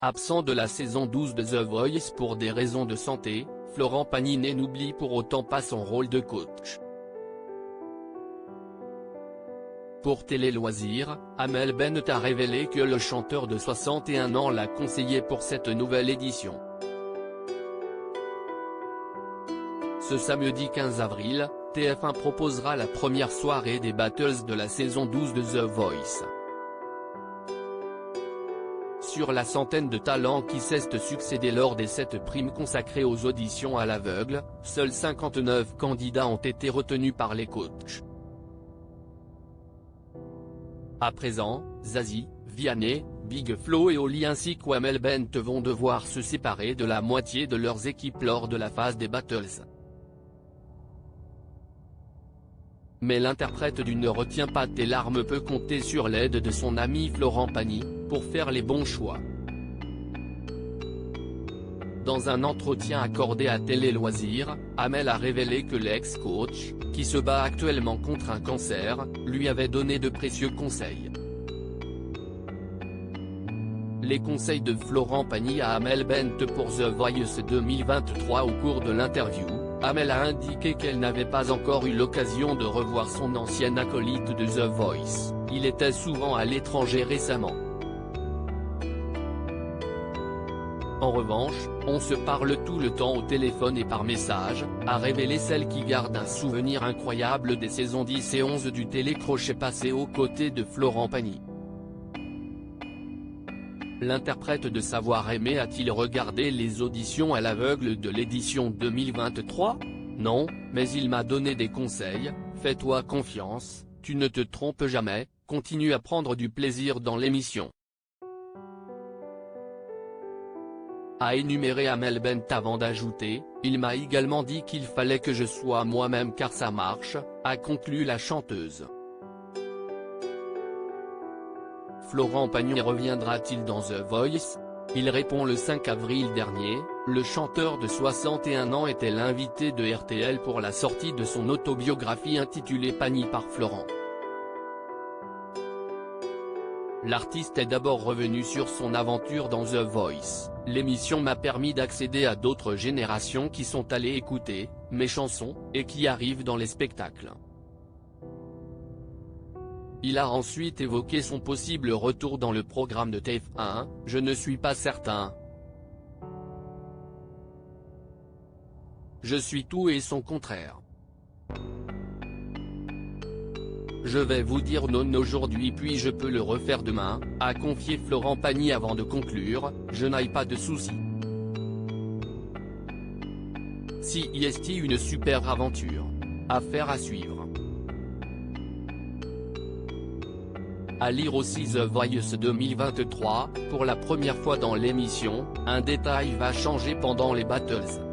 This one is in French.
Absent de la saison 12 de The Voice pour des raisons de santé, Florent Pagny n'oublie pour autant pas son rôle de coach. Pour Télé Loisirs, Amel Bent a révélé que le chanteur de 61 ans l'a conseillé pour cette nouvelle édition. Ce samedi 15 avril, TF1 proposera la première soirée des Battles de la saison 12 de The Voice. Sur la centaine de talents qui cessent succéder lors des 7 primes consacrées aux auditions à l'aveugle, seuls 59 candidats ont été retenus par les coachs. À présent, Zazie, Vianney, Big Flo et Oli ainsi qu'Amel Bent vont devoir se séparer de la moitié de leurs équipes lors de la phase des Battles. Mais l'interprète du Ne retient pas tes larmes peut compter sur l'aide de son ami Florent Pagny, pour faire les bons choix. Dans un entretien accordé à Télé Loisirs, Amel a révélé que l'ex-coach, qui se bat actuellement contre un cancer, lui avait donné de précieux conseils. Les conseils de Florent Pagny à Amel Bent pour The Voice 2023. Au cours de l'interview, Amel a indiqué qu'elle n'avait pas encore eu l'occasion de revoir son ancien acolyte de The Voice, il était souvent à l'étranger récemment. En revanche, on se parle tout le temps au téléphone et par message, a révélé celle qui garde un souvenir incroyable des saisons 10 et 11 du télécrochet passé aux côtés de Florent Pagny. L'interprète de Savoir Aimer a-t-il regardé les auditions à l'aveugle de l'édition 2023 ? Non, mais il m'a donné des conseils, fais-toi confiance, tu ne te trompes jamais, continue à prendre du plaisir dans l'émission. A énuméré Amel Bent avant d'ajouter, il m'a également dit qu'il fallait que je sois moi-même car ça marche, a conclu la chanteuse. Florent Pagny reviendra-t-il dans The Voice ? Il répond le 5 avril dernier, le chanteur de 61 ans était l'invité de RTL pour la sortie de son autobiographie intitulée Pagny par Florent. L'artiste est d'abord revenu sur son aventure dans The Voice. L'émission m'a permis d'accéder à d'autres générations qui sont allées écouter mes chansons, et qui arrivent dans les spectacles. Il a ensuite évoqué son possible retour dans le programme de TF1, je ne suis pas certain. Je suis tout et son contraire. Je vais vous dire non aujourd'hui puis je peux le refaire demain, a confié Florent Pagny avant de conclure, je n'ai pas de soucis. Si est une super aventure. Affaire à suivre. À lire aussi The Voice 2023, pour la première fois dans l'émission, un détail va changer pendant les Battles.